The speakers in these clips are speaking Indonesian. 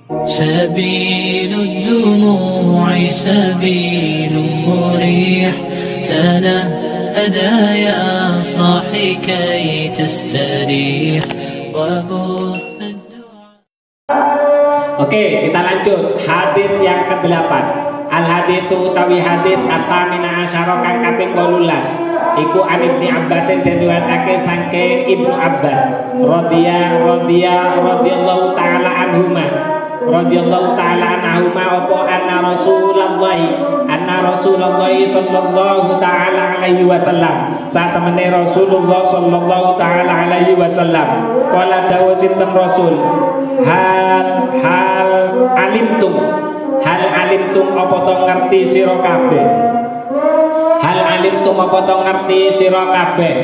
سبيل الدموع سبيل مريح تنهدى يا صاحي كي تستريح وبث الدعاء. Oke, kita lanjut hadis yang ke-8. Al-haditsu utawi hadis as-samina asyara kang kaping 18. Iku an Ibnu Abbas den riwayatake saking Ibnu Abbas radhiyallahu taala anhuma. Radhiyallahu taala anhuma apa anna Rasulullah sallallahu taala alaihi wasallam. Saat temene Rasulullah sallallahu taala alaihi wasallam qala dawu sinten Rasul hal alimtum apa to ngerti sira kabeh. Hal alimtum apa to ngerti sira kabeh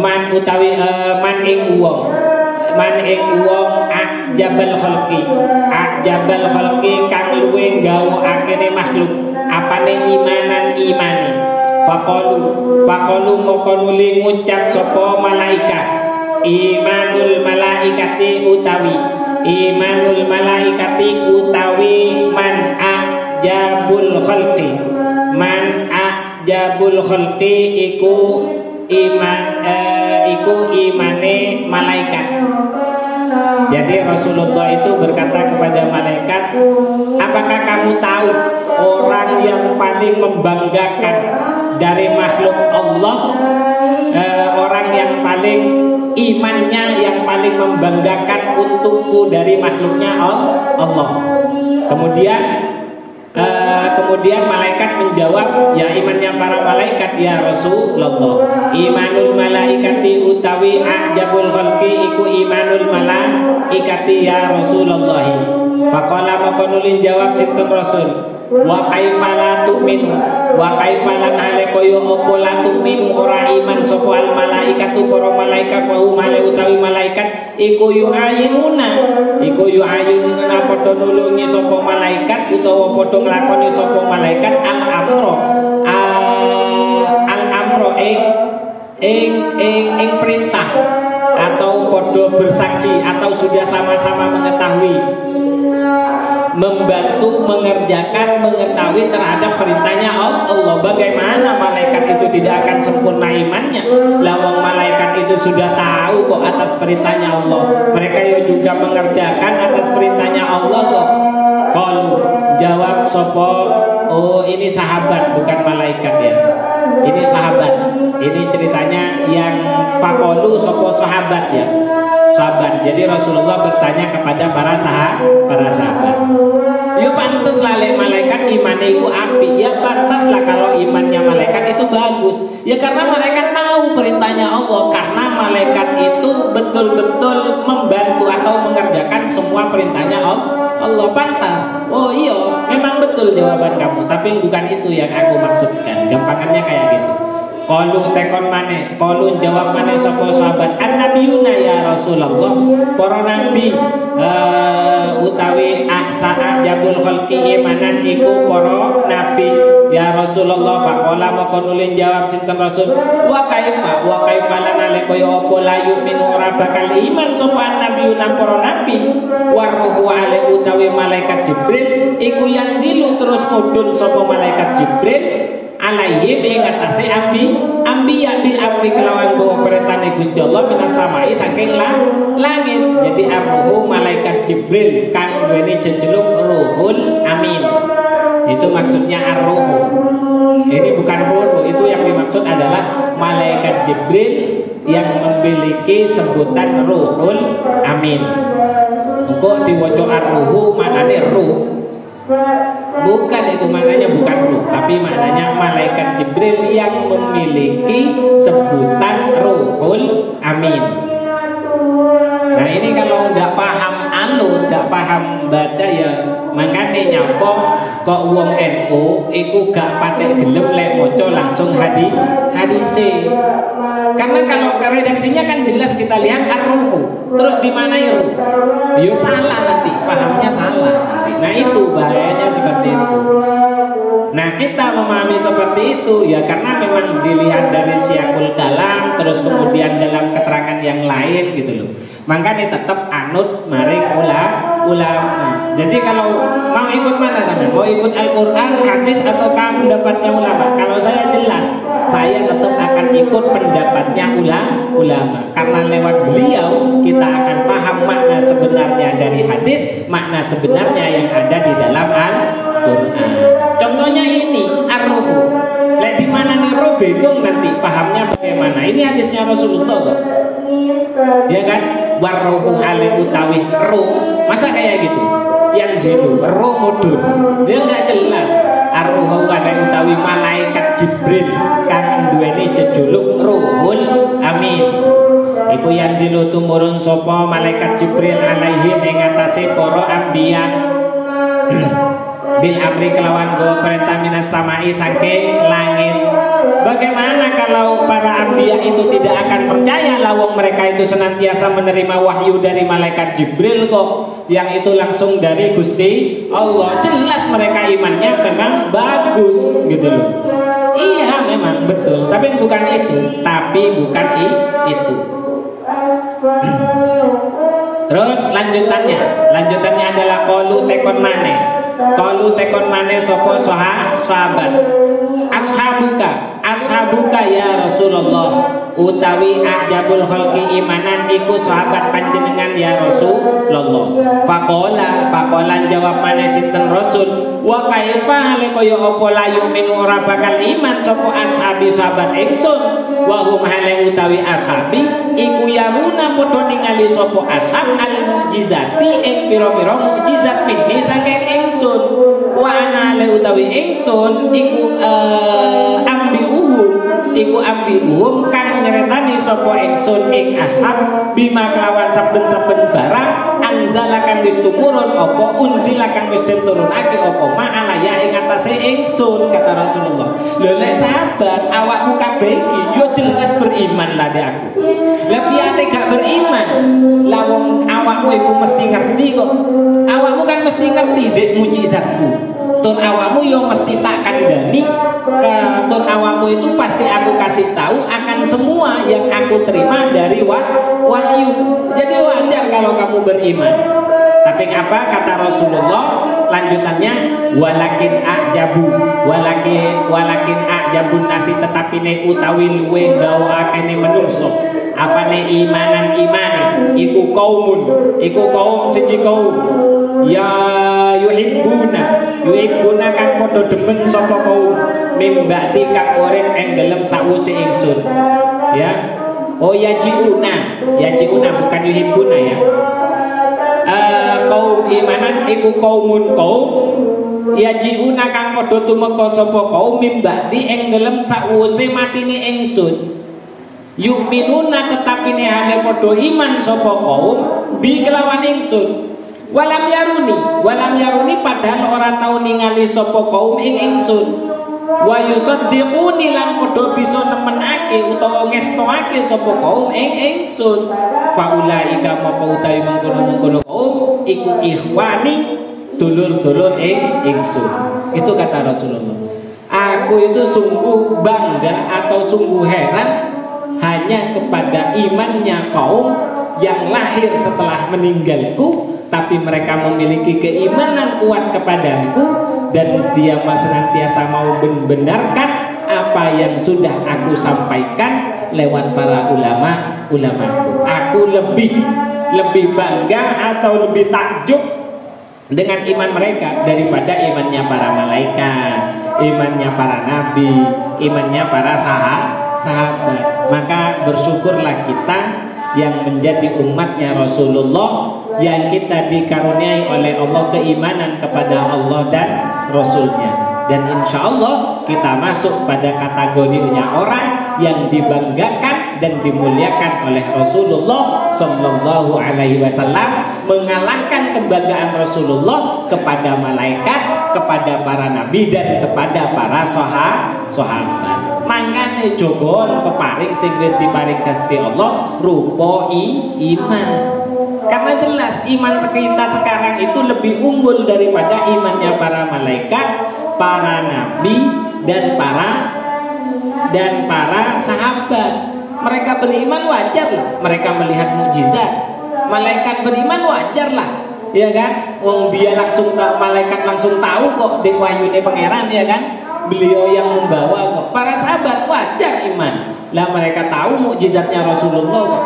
man utawi man ing wong ajabal khalqi kang luwih gawakake makhluk apane imani faqalu moko nuli ngucap sapa malaikat imanul malaikati utawi man ajabul khalqi iku imane malaikat. Jadi Rasulullah itu berkata kepada malaikat, apakah kamu tahu orang yang paling membanggakan dari makhluk Allah, orang yang paling imannya yang paling membanggakan untukku dari makhluknya Allah. Kemudian malaikat menjawab, ya imannya para malaikat ya Rasulullah. Imanul malaikati utawi ajabul khalqi iku imanul malaikati ya Rasulullah. Faqala maka nulin jawab sinten Rasul, wa kaifa la tu'minu wa kaifa lan hale koyo apa la tu'minu ora iman sapa al malaikatu para malaikat wa umale utawi malaikat iku yu'ayinuna padha nulungi sapa malaikat utawa padha nglakoni sapa malaikat al amro ing perintah atau padha bersaksi atau sudah sama-sama mengetahui membantu mengerjakan mengetahui terhadap perintahnya Allah. Bagaimana malaikat itu tidak akan sempurna imannya? Lawang malaikat itu sudah tahu kok atas perintahnya Allah. Mereka juga mengerjakan atas perintahnya Allah kok. Qalu jawab sopo, oh ini sahabat bukan malaikat ya. Ini sahabat. Ini ceritanya yang faqalu sopo sahabat ya. Sahabat. Jadi Rasulullah bertanya kepada para sahabat. Ya pantaslah malaikat imannya itu api. Ya pantaslah kalau imannya malaikat itu bagus. Ya karena malaikat tahu perintahnya Allah. Karena malaikat itu betul-betul membantu atau mengerjakan semua perintahnya Allah. Pantas. Oh iya, memang betul jawaban kamu. Tapi bukan itu yang aku maksudkan. Gampangannya kayak gitu. Qalu tekon maneh, qalu jawab maneh sapa sahabat, annabiyuna ya Rasulullah, para nabi utawi ahsa'ajabul khalqi imanan iku para nabi ya Rasulullah. Faqala maka nulin jawab sinten Rasul, wa kaifa lan ale kaya apa la yu'minu ora bakal iman sapa annabiyuna para nabi wa ruhu ale utawi malaikat Jibril iku yanzilu terus mudhun sapa malaikat Jibril alaihi ing atase ambiya bil amri kelawan bawa perintahane Gusti Allah minas samai saking langit. Jadi arruhu malaikat Jibril kang duweni jejuluk Ruhul Amin. Itu maksudnya arruhu. Ini bukan ruh, itu yang dimaksud adalah malaikat Jibril yang memiliki sebutan Ruhul Amin. Engko diwaca arruhu maknane ruh. Bukan itu maknanya, bukan ruh, tapi maknanya malaikat Jibril yang memiliki sebutan Ruhul Amin. Nah ini kalau nggak paham alur, nggak paham baca ya makanya nyapa kok wong NU iku gak patek gelem lek maca langsung hadise. Karena kalau redaksinya kan jelas kita lihat ar-ruhu, terus di mana ya ruh? Ya salah nanti, pahamnya salah nanti. Nah itu bahayanya seperti itu. Nah kita memahami seperti itu ya karena memang dilihat dari siyakul kalam, terus kemudian dalam keterangan yang lain gitu loh. Makanya tetap anut maring ulama. Jadi kalau mau ikut mana sama? Mau ikut Al-Quran, hadis, atau pendapatnya ulama? Kalau saya jelas, saya tetap akan ikut pendapatnya ulama. Karena lewat beliau kita akan paham makna sebenarnya dari hadis, makna sebenarnya yang ada di dalam Al-Quran. Contohnya ini ar-ruhu. Lek di mana nih roh bingung nanti pahamnya bagaimana? Ini hadisnya Rasulullah kok. Ya kan? Warruhu hale utawi roh. Masa kayak gitu? Yang zilu roh mudun. Dia enggak jelas. Ar-ruhu hale utawi malaikat Jibril kang duweni jejuluk Ruhul Amin. Iku yang zilu tumurun sapa malaikat Jibril alaihi ing atase para anbiya. Bil amri kelawan go perintah minas samai saking langit. Bagaimana kalau para anbiya itu tidak akan percaya lawang mereka itu senantiasa menerima wahyu dari malaikat Jibril kok, yang itu langsung dari Gusti Allah. Jelas mereka imannya memang bagus gitu loh. Iya memang betul, tapi bukan itu. Terus lanjutannya adalah qalu tekon maneh sapa sahabat. Ashabuka ya Rasulullah, utawi ajabul khalqi imanan iku sahabat panjenengan ya Rasulullah. Faqala jawab maneh sinten Rasul, wa kaifa hale kaya apa la yu'minu ora bakal iman sapa ashabi sahabat ingsun, wa hum hale utawi ashabi iku yaruna padha ningali sapa ashab al mukjizati ing pira-pira mukjizat minni saking ingsun. Wa ana hale utawi ingsun iku ambiuhum kang nyeretani sapa ingsun ing ashab bima kelawan saben-saben barang anzala kang wis tumurun apa unzila kang wis diturunake apa ma'alaya ing atase ingsun, kata Rasulullah. Lho lek sahabat awakmu kabeh iki yo jelas beriman lah dek aku. Lah piye gak beriman? Lah wong awakmu iku mesti ngerti kok. Awakmu kan mesti ngerti dek mukjizatku. Tur awakmu yo mesti tak kandhani, tur awakmu itu pasti aku kasih tahu akan semua yang aku terima dari wahyu. Jadi wajar kalau kamu beriman. Tapi apa kata Rasulullah lanjutannya? Walakin ajabun nasi, tetapi ne utawi luwe gawaakane menungso apane imanan imane iku kaum siji kaum ya yuhibbuna kang padha demen sapa kaum mimbati kang urip ing dalem sawise ingsun. Ya. Oh yajiuna bukan yuhibbuna ya. Kaum imanan iku kaumun kaum yajiuna kang padha tumeka sapa kaum mimbati ing dalem sawise matine ingsun. Yu'minuna tetapi ne hale padha iman sapa kaum bi kelawan ingsun. Walam yaruni padahal ora tau ningali sapa kaum ing ingsun. Wa yusaddiquni lan padha bisa nemenake utawa ngestoake sapa kaum ing ingsun. Faulaika maka utawi mengkono-mengkono kaum iku ikhwani, dulur-dulur ing ingsun. Itu kata Rasulullah. Aku itu sungguh bangga atau sungguh heran hanya kepada imannya kaum yang lahir setelah meninggalku, tapi mereka memiliki keimanan kuat kepadaku dan dia senantiasa mau membenarkan apa yang sudah aku sampaikan lewat para ulamaku. Aku lebih bangga atau lebih takjub dengan iman mereka daripada imannya para malaikat, imannya para nabi, imannya para sahabat. Maka bersyukurlah kita yang menjadi umatnya Rasulullah, yang kita dikaruniai oleh Allah keimanan kepada Allah dan Rasulnya. Dan insya Allah kita masuk pada kategorinya orang yang dibanggakan dan dimuliakan oleh Rasulullah Sallallahu Alaihi Wasallam, mengalahkan kebanggaan Rasulullah kepada malaikat, kepada para nabi dan kepada para sahabat. Mangkane jogon peparing sing wis diparing Gusti Allah rupa iman. Karena jelas iman kita sekarang itu lebih unggul daripada imannya para malaikat, para nabi dan para sahabat. Mereka beriman wajar lah, mereka melihat mukjizat. Malaikat beriman wajar lah, ya kan? Wong dia langsung malaikat langsung tahu kok dek wahyune pangeran, ya kan? Beliau yang membawa kok. Para sahabat wajar iman. Lah mereka tahu mukjizatnya Rasulullah kok.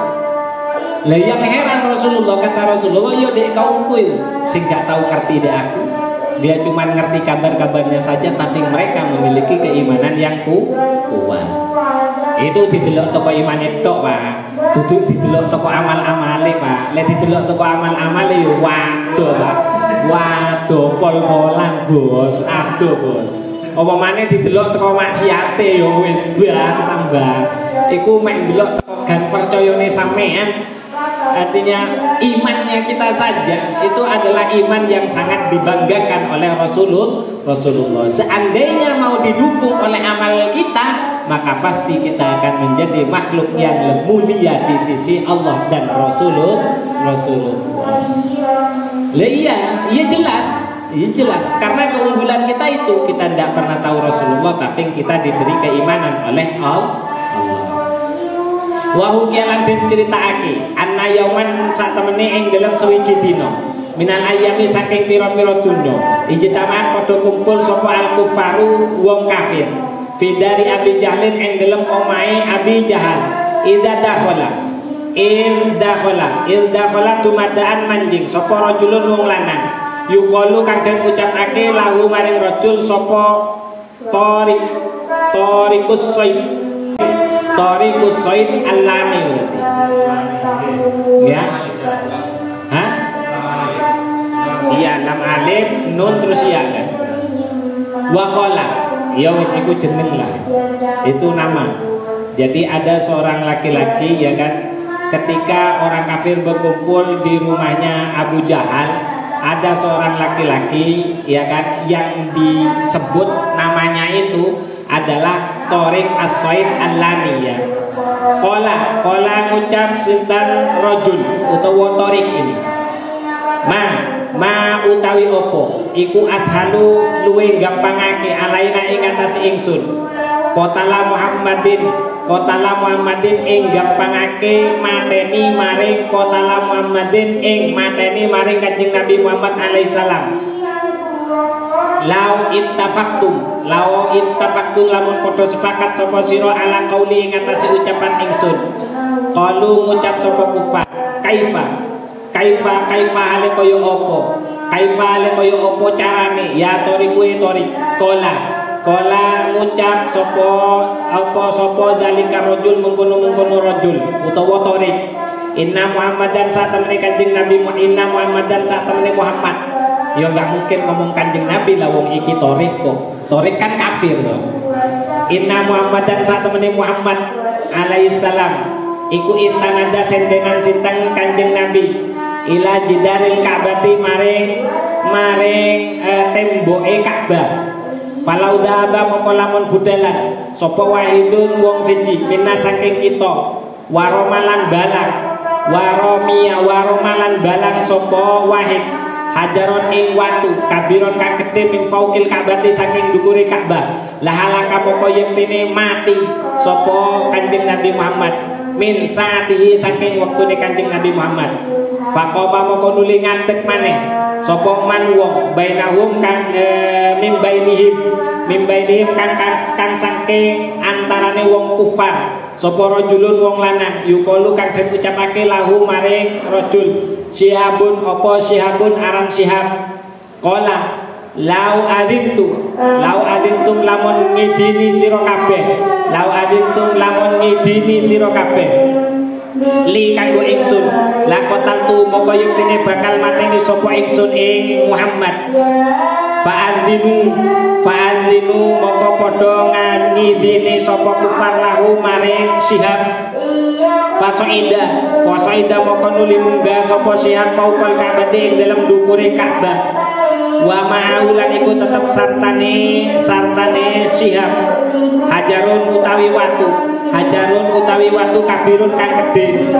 Lah yang heran Rasulullah, kata Rasulullah, yo dek kaumku itu sing gak tahu ngerti dek aku. Dia cuma ngerti kabar-kabarnya saja, tapi mereka memiliki keimanan yang kuat. Itu didelok toko iman itu, Pak. Duduk didelok toko amal-amale, Pak. Lek didelok toko amal-amale yo waduh, Mas. Waduh, pol-polan, Bos. Aduh, Bos. Apa maneh didelok teko maksiate yo wis bar tambah. Iku mek delok teko gan percayane sampean. Artinya imannya kita saja itu adalah iman yang sangat dibanggakan oleh Rasulullah. Seandainya mau didukung oleh amal kita, maka pasti kita akan menjadi makhluk yang mulia di sisi Allah dan Rasulullah. Iya jelas. Karena keunggulan kita itu kita tidak pernah tahu Rasulullah, tapi kita diberi keimanan oleh Allah. Wa hukialan den critakake anna yauman sak temene ing dalem suwiji dina minal ayami saking pira-pira dina ijtamaan padha kumpul sapa al-kufaru wong kafir fi dari Abi Jahlin ing dalem omahe Abi Jahal idza dakhala tumadaan manjing sapa rajulun wong lanang yuqalu kang den ucapake lahu maring rajul sapa Tarikus Said Al-Lami berarti. Ya. Hah? Iya, 6 alif nun terus ya kan. Waqala. Ya wis iku jeneng lah. Itu nama. Jadi ada seorang laki-laki ya kan, ketika orang kafir berkumpul di rumahnya Abu Jahal, ada seorang laki-laki ya kan yang disebut namanya itu adalah Tariq As-Said Al-Lami ya. Qala ngucap sinten rajul utawa Tariq ini. Ma utawi opo iku ashalu luwe gampangake alaina ing atase ingsun. Qotala Muhammadin ing gampangake mateni maring qotala Muhammadin ing mateni maring Kanjeng Nabi Muhammad alaihi salam. Lau ittafaqtum lamun padha sepakat sapa sira ala qauli ing atase ucapan ingsun. Qalu ngucap sapa kufar, kaifa hale kaya apa? Kaifa hale kaya apa carane? Ya tori kuwi tori. Kola ngucap sapa zalika rajul mengkono rajul utawa tori. Inna Muhammadan satamene Kanjeng Nabi Muhammad. Ya nggak mungkin ngomong Kanjeng Nabi lah wong iki Torik kok. Torik kan kafir loh. Inna Muhammadan satemene Muhammad alaihi salam iku istanada sendenan sintang Kanjeng Nabi ila jidaril Ka'bati maring temboke Ka'bah. Falau dhaba moko lamun budalan sapa wahidun wong siji minna saking kita waromalan balang sapa wahid hajaron ing watu kabiron kang gedhe min fauqil Ka'bati saking dhukure Ka'bah lahalaka moko yektene mati sapa Kanjeng Nabi Muhammad min saatihi saking wektune Kanjeng Nabi Muhammad faqaba moko nuli ngadeg maneh sapa man wong bainahum kang mim bainihim kang saking antarane wong kufar sapa rajulun wong lanang yuqalu kang den ucapake lahu maring rajul Syihabun aran Syihab. Qala lau adintum lamun ngidini sira kabeh li kanggo ingsun lakotal tu moko yektene bakal mateni sapa ingsun ing Muhammad fa'adzinu moko padha ngidini sapa kufar lahu maring Syihab. Fasoida moko nuli munggah sapa Syihab paukal Ka'bah ing dalam dukure Ka'bah. Wa ma'ulan iku tetep sartane Syihab hajarun utawi watu kabirun kang gedhe.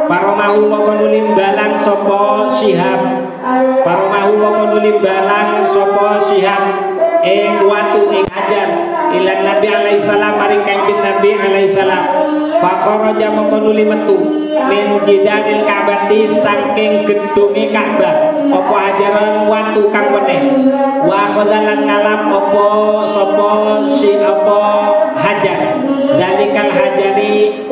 Faromahu moko nuli balang sapa Syihab ing watu ing hajar ilan Nabi alaihi salam maring Kanjeng Nabi alaihi salam. Faqaraja mongko nuli metu min jidaril Ka'bati saking gedunge Ka'bah apa hajaran watu kang weneh wa khadzalan ngalap apa sapa si apa hajar zalikal hajari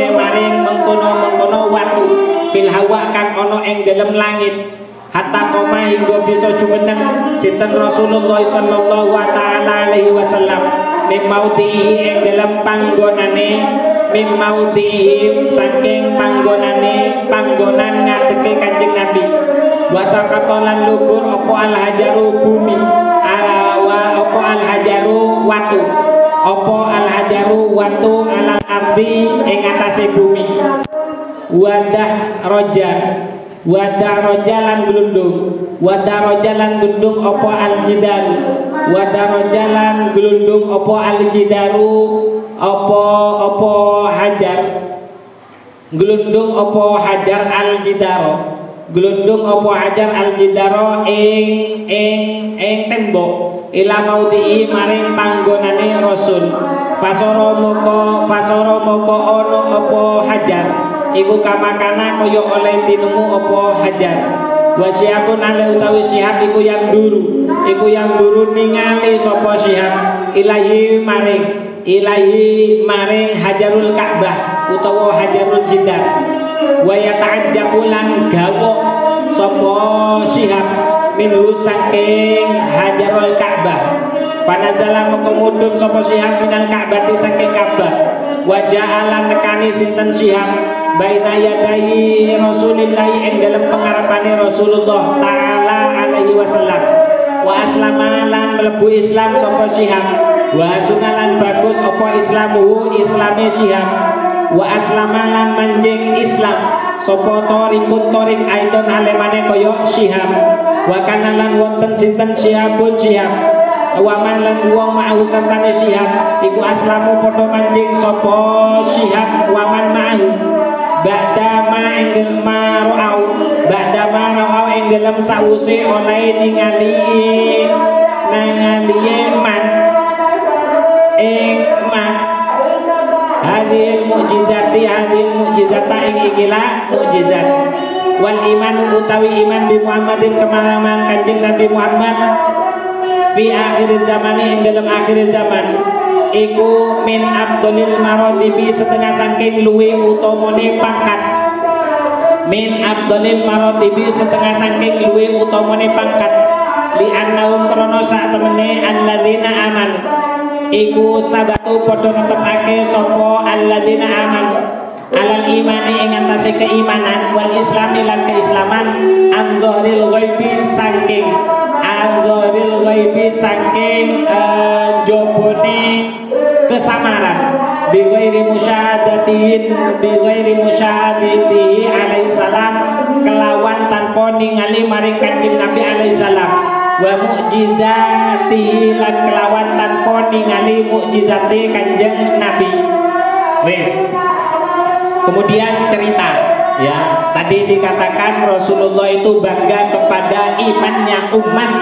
maring mengkono watu fil hawa kang ana ing dalem langit hatta koma hingga bisa jumeneng sinten Rasulullah sallallahu taala alaihi wasallam mimauti ing dalam panggonane mimauti saking panggonan ngadeke Kanjeng Nabi wasakatolan lugur apa al hajaru bumi apa al hajaru watu alal ardi ing atase bumi wadah rojalan glundung apa al jidaru apa hajar glundung apa hajar al jidaro ing tembok ila maudhi maring panggonane Rasul fasoro moko ono apa hajar iku kamakana kaya oleh tinemu apa hajar wasiapun ale utawi Syihab iku yang duru ningali sapa Syihab ilahi maring hajarul Ka'bah utawa hajarul jidar wa yata'ajjabulan gawo sapa Syihab minhu saking hajarul Ka'bah panazala mengkemudun sapa Syihab minal Ka'bah saking Ka'bah wa ja'alan nekani sinten Syihab baina yadayi Rasulillahi ing dalem pengarepane Rasulullah taala alaihi wasallam wa aslama lan mlebu Islam sapa Syihab wa sunalan bagus apa islamuhu islame Syihab wa aslama lan manjing Islam sapa torik aidon alemane kaya Syihab wa kanalan wonten sinten Syihabun Syihab waman lan wong ma'ahu sertane Syihab iku aslamu padha manjing sapa Syihab waman ma'ahu ba'dama ra'au ing dalem sause oleh ningali man hadil mukjizata ing ikilah mukjizat wal iman utawi iman bi Muhammadin kemalaman Kanjeng Nabi Muhammad fi akhir zaman ing dalam akhir zaman iku min afdhalil maratibi setengah saking luwe utamane pangkat li annahum krana sak temene alladzina amanu iku sabatu padha netepake sapa alladzina amanu alal imani ing atase keimanan wal islami lan keislaman anzaril ghaibi saking jobone kesamaran bi ghairi musyahadatihi alaihi salam kelawan tanpa ningali maring Kanjeng Nabi alaihi salam wa mukjizati lan kelawan tanpa ningali mukjizate Kanjeng Nabi. Wis. Kemudian cerita ya, tadi dikatakan Rasulullah itu bangga kepada imannya umat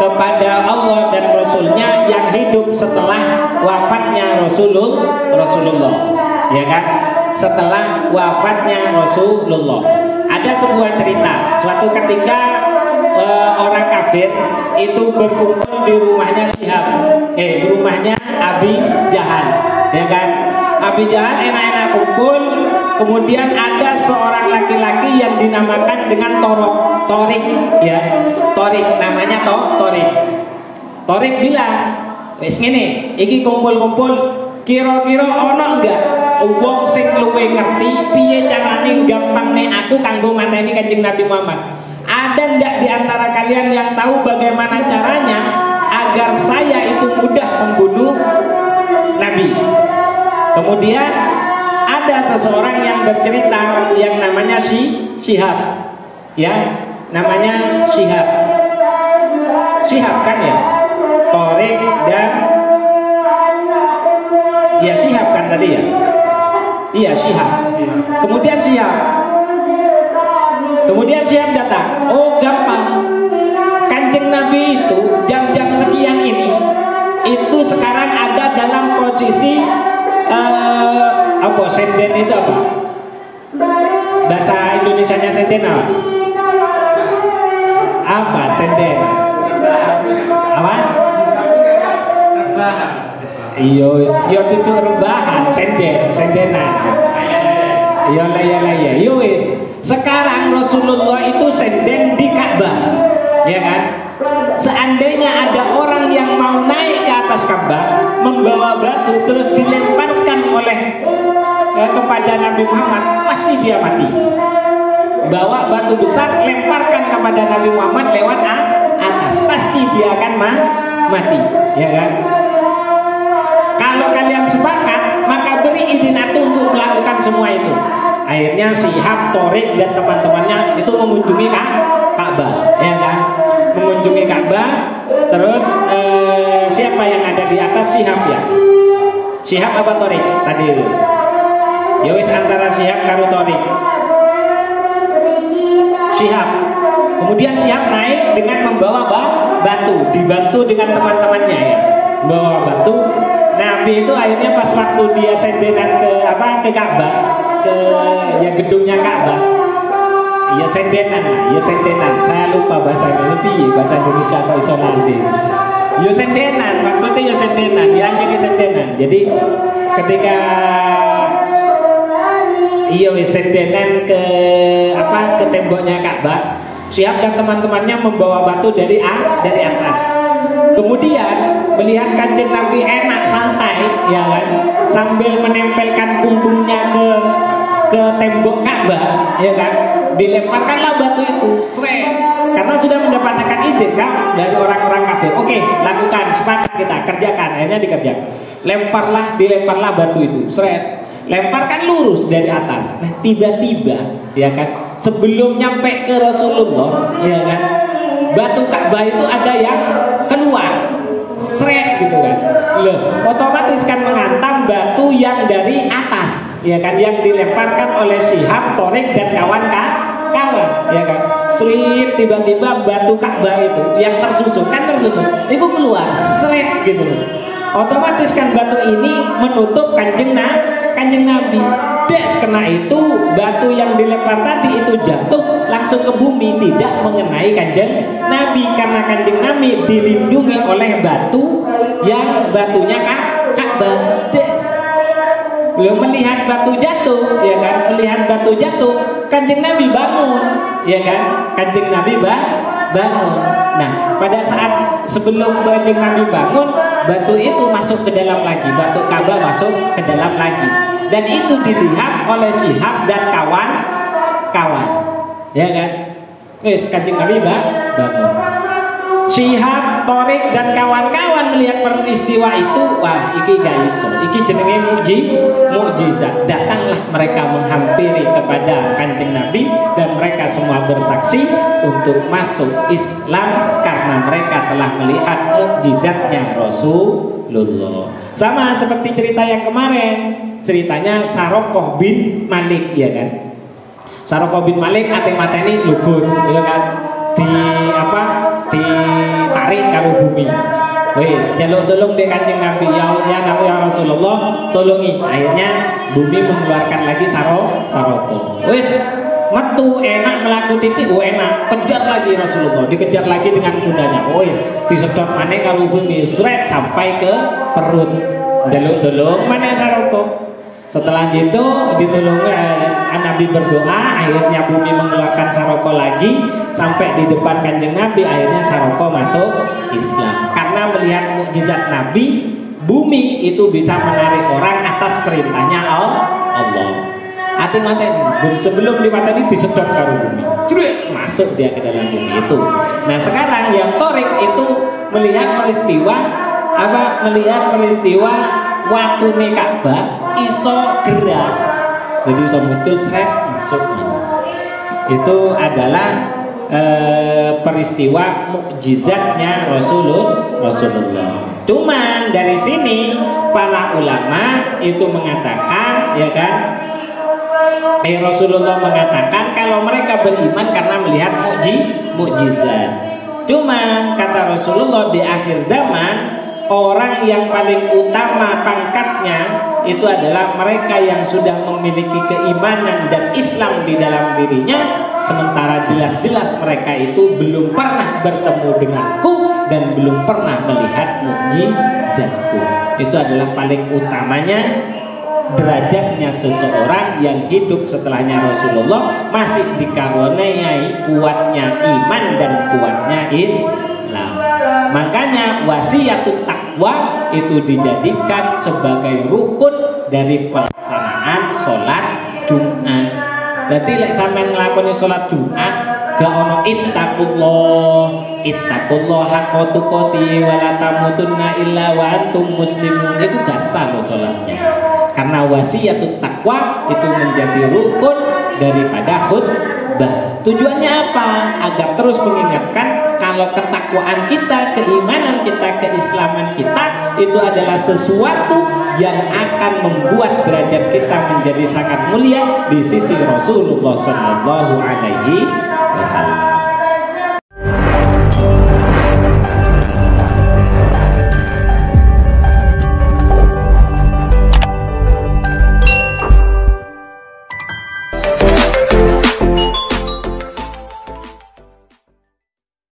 kepada Allah dan Rasulnya yang hidup setelah wafatnya Rasulullah, ya kan? Setelah wafatnya Rasulullah, ada sebuah cerita. Suatu ketika orang kafir itu berkumpul di rumahnya Syihab, di rumahnya Abi Jahal, ya kan? Abi Jahal enak-enak kumpul. Kemudian ada seorang laki-laki yang dinamakan dengan Torik, ya. Torik namanya Torik. Torik bilang, wis ngene, iki kumpul-kumpul, kira-kira ono enggak wong sing luwih ngerti piye carane gampangne aku kanggo mateni Kanjeng Nabi Muhammad? Ada enggak di antara kalian yang tahu bagaimana caranya agar saya itu mudah membunuh Nabi? Kemudian ada seseorang yang bercerita yang namanya Syihab, ya, namanya Syihab kan ya, Torik dan ya Syihab kan tadi ya, iya Syihab. Kemudian Syihab datang, oh gampang, Kanjeng Nabi itu jam-jam sekian ini itu itu sekarang ada dalam posisi apa senden itu apa? Bahasa Indonesianya senden apa? Apa senden? Apa? Iya itu rebahan, sendenan. Iya lah ya. Wis. Sekarang Rasulullah itu senden di Ka'bah, ya kan? Seandainya ada orang yang mau naik ke atas Ka'bah, membawa batu terus dilemparkan oleh kepada Nabi Muhammad, pasti dia mati. Bawa batu besar, lemparkan kepada Nabi Muhammad lewat atas, pasti dia akan mati, ya kan? Kalau kalian sepakat, maka beri izin aku untuk melakukan semua itu. Akhirnya Syihab, Torik dan teman-temannya itu mengunjungi Ka'bah, ya kan? Mengunjungi Ka'bah. Terus siapa yang ada di atas? Syihab ya. Syihab apa Torik tadi itu? Ya wis antara Syihab karo Torik. Syihab. Kemudian Syihab naik dengan membawa batu, dibantu dengan teman-temannya ya. Bawa batu. Nabi itu akhirnya pas waktu dia sendenan ke Ka'bah, ke ya gedungnya Ka'bah. Ya sendenan. Saya lupa bahasa Indonesia apa iso nanti. Ya sendenan, maksudnya ya sendenan, ya anjing sendenan. Jadi ketika sendenan ke temboknya Ka'bah, Syihab dan teman-temannya membawa batu dari atas. Kemudian melihat Kanjeng Nabi enak santai, ya kan, sambil menempelkan punggungnya ke tembok Ka'bah, ya kan, dilemparkanlah batu itu, karena sudah mendapatkan izin kan dari orang-orang kafir. Oke, lakukan, sepakat kita kerjakan. Akhirnya dikerjakan. Dilemparlah batu itu, lemparkan lurus dari atas. Nah, tiba-tiba, ya kan, sebelum nyampe ke Rasulullah, ya kan, batu Ka'bah itu ada yang keluar, gitu kan. Loh, otomatis kan menghantam batu yang dari atas, ya kan, yang dilemparkan oleh Syihab, Torik dan kawan-kawan, ya kan. Tiba-tiba batu Ka'bah itu yang tersusun, itu keluar, gitu. Otomatis kan batu ini menutup kanjeng Nabi. Karena itu batu yang dilempar tadi itu jatuh langsung ke bumi, tidak mengenai kanjeng Nabi, karena kanjeng Nabi dilindungi oleh batu yang batunya Ka'bah. Belum melihat batu jatuh, ya kan? Melihat batu jatuh, kanjeng Nabi bangun, ya kan? Kanjeng Nabi bangun. Nah, pada saat sebelum kanjeng Nabi bangun, batu itu masuk ke dalam lagi, batu Ka'bah masuk ke dalam lagi, dan itu dilihat oleh Syihab dan kawan-kawan, ya kan? Wes kanjeng Nabi bangun. Syihab, Torik dan kawan-kawan melihat peristiwa itu, wah iki gak iso, iki jenenge mukjizat. Datanglah mereka menghampiri kepada kanjeng Nabi dan mereka semua bersaksi untuk masuk Islam karena mereka telah melihat mukjizatnya Rasulullah. Sama seperti cerita yang kemarin, ceritanya Sarokoh bin Malik, ya kan? Sarokoh bin Malik ate-mateni lugun, ya kan? Ditarik karo bumi. Wis, jaluk-tolong di kanjeng Nabi, ya Rasulullah, tolongi. Akhirnya bumi mengeluarkan lagi Sarokoh. Wis, metu enak melaku titik, enak. Kejar lagi Rasulullah, dikejar lagi dengan kudanya. Wis, disedot maneh karo bumi, sampai ke perut. Jaluk-tolong mana Sarokoh. Setelah itu ditolong Nabi berdoa, akhirnya bumi mengeluarkan Sarokoh lagi sampai di depan kanjeng Nabi. Akhirnya Sarokoh masuk Islam karena melihat mukjizat Nabi. Bumi itu bisa menarik orang atas perintahnya Allah. Hati-hati sebelum dimateni disedot ke bumi, masuk dia ke dalam bumi itu. Nah sekarang yang Torik itu melihat peristiwa waktu Ka'bah iso gerak, jadi iso muncul masuk. Itu adalah peristiwa mukjizatnya Rasulullah. Cuman dari sini para ulama itu mengatakan, ya kan, Rasulullah mengatakan kalau mereka beriman karena melihat mukjizat. Cuman kata Rasulullah di akhir zaman orang yang paling utama pangkatnya itu adalah mereka yang sudah memiliki keimanan dan Islam di dalam dirinya, sementara jelas-jelas mereka itu belum pernah bertemu denganku dan belum pernah melihat mukjizatku. Itu adalah paling utamanya derajatnya seseorang yang hidup setelahnya Rasulullah, masih dikaruniai kuatnya iman dan kuatnya Islam. Makanya wasiatut takwa itu dijadikan sebagai rukun dari pelaksanaan sholat Jumat. Berarti lek sampean nglakoni sholat Jumat gak ono ittaqullah haqqa tuqati wa la tamutunna illa wa antum muslimun, itu gak sah loh sholatnya. Karena wasiatut takwa itu menjadi rukun daripada khutbah. Tujuannya apa? Agar terus mengingatkan kalau ketakwaan kita, keimanan kita, keislaman kita itu adalah sesuatu yang akan membuat derajat kita menjadi sangat mulia di sisi Rasulullah Shallallahu Alaihi